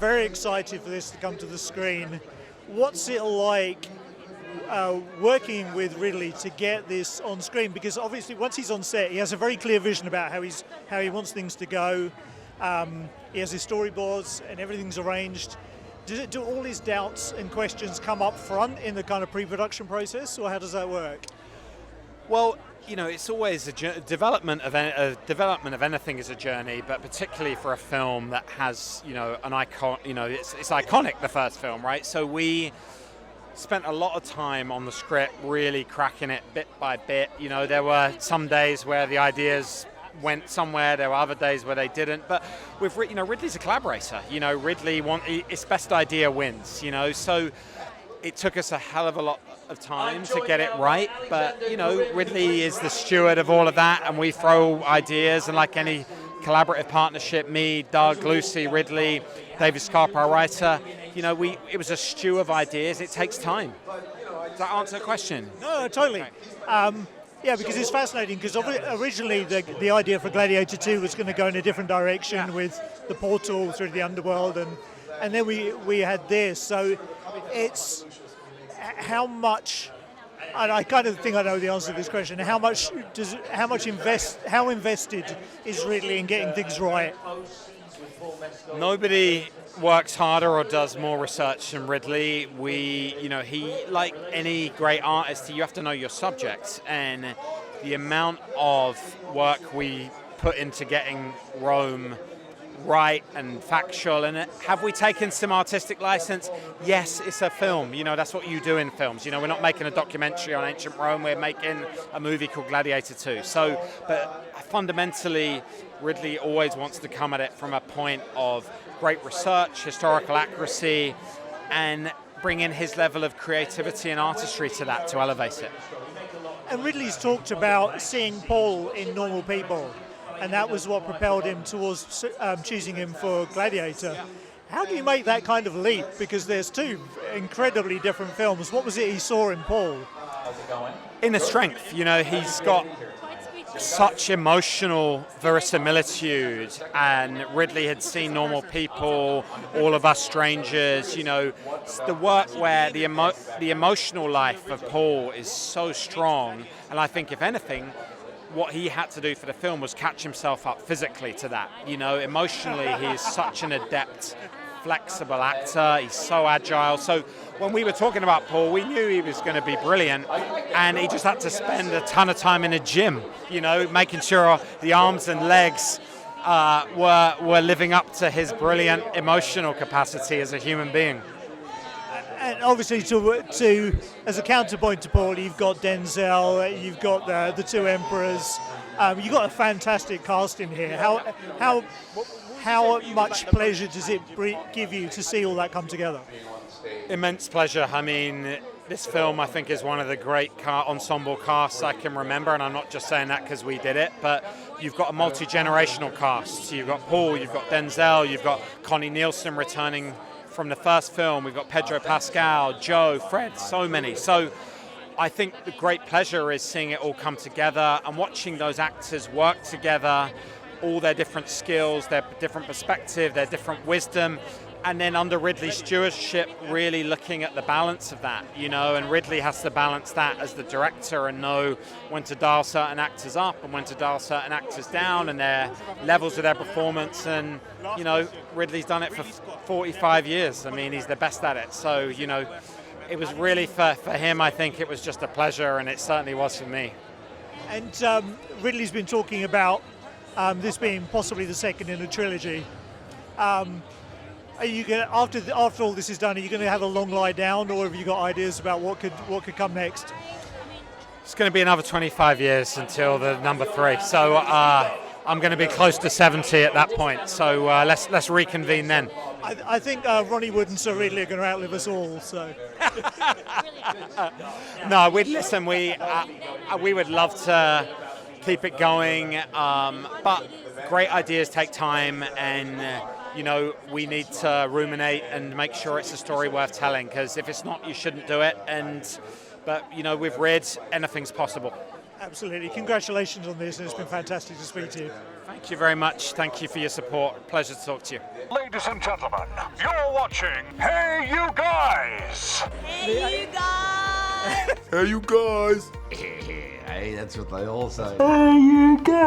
very excited for this to come to the screen. What's it like working with Ridley to get this on screen? Because obviously once he's on set, he has a very clear vision about how he wants things to go. He has his storyboards and everything's arranged. Do all his doubts and questions come up front in the kind of pre-production process, or how does that work? Well, it's always development of anything is a journey, but particularly for a film that has, an icon. It's iconic, the first film, right? So we spent a lot of time on the script, really cracking it bit by bit. There were some days where the ideas went somewhere, there were other days where they didn't, but with Ridley's a collaborator. Ridley his best idea wins. So it took us a hell of a lot of time to get it right, but Ridley is the steward of all of that, and we throw ideas, and like any collaborative partnership, me, Doug, Lucy, Ridley, David Scarpa, our writer, it was a stew of ideas. It takes time. Does that answer the question? No, totally. Yeah, because it's fascinating, because originally the idea for Gladiator 2 was going to go in a different direction with the portal through the underworld, and then we had this. So it's how much, and I kind of think I know the answer to this question, how invested is Ridley in getting things right? Nobody works harder or does more research than Ridley. He, like any great artist, you have to know your subject, and the amount of work we put into getting Rome right and factual. And have we taken some artistic license? Yes, it's a film. That's what you do in films. We're not making a documentary on ancient Rome. We're making a movie called Gladiator 2. So, but fundamentally, Ridley always wants to come at it from a point of great research, historical accuracy, and bring in his level of creativity and artistry to that to elevate it. And Ridley's talked about seeing Paul in Normal People, and that was what propelled him towards choosing him for Gladiator. How do you make that kind of leap? Because there's two incredibly different films. What was it he saw in Paul? Inner strength. He's got such emotional verisimilitude, and Ridley had seen Normal People, All of Us Strangers. The work where the emotional life of Paul is so strong, and I think if anything, what he had to do for the film was catch himself up physically to that. Emotionally, he is such an adept, flexible actor. He's so agile. So when we were talking about Paul, we knew he was going to be brilliant, and he just had to spend a ton of time in a gym, making sure the arms and legs were living up to his brilliant emotional capacity as a human being. And obviously, to as a counterpoint to Paul, you've got Denzel, you've got the two emperors. You've got a fantastic cast in here. How much pleasure does it give you to see all that come together? Immense pleasure. I mean, this film, I think, is one of the great ensemble casts I can remember, and I'm not just saying that because we did it, but you've got a multi-generational cast. You've got Paul, you've got Denzel, you've got Connie Nielsen returning from the first film, we've got Pedro Pascal, Joe, Fred, so many. So I think the great pleasure is seeing it all come together and watching those actors work together, all their different skills, their different perspective, their different wisdom, and then under Ridley's stewardship, really looking at the balance of that, and Ridley has to balance that as the director and know when to dial certain actors up and when to dial certain actors down and their levels of their performance. And, Ridley's done it for 45 years. I mean, he's the best at it. So, it was really for him, I think it was just a pleasure, and it certainly was for me. And Ridley's been talking about this being possibly the second in a trilogy. Are you going after all this is done? Are you going to have a long lie down, or have you got ideas about what could come next? It's going to be another 25 years until the number 3. So I'm going to be close to 70 at that point. So let's reconvene then. I think Ronnie Wood and Sir Ridley are going to outlive us all. So no, listen. We would love to keep it going, but great ideas take time, and we need to ruminate and make sure it's a story worth telling, because if it's not, you shouldn't do it. But with Rid, anything's possible. Absolutely. Congratulations on this, and it's been fantastic to speak to you. Thank you very much. Thank you for your support. Pleasure to talk to you. Ladies and gentlemen, you're watching Hey You Guys! Hey, you guys! Hey, you guys! Hey, that's what they all say. Hey, you guys!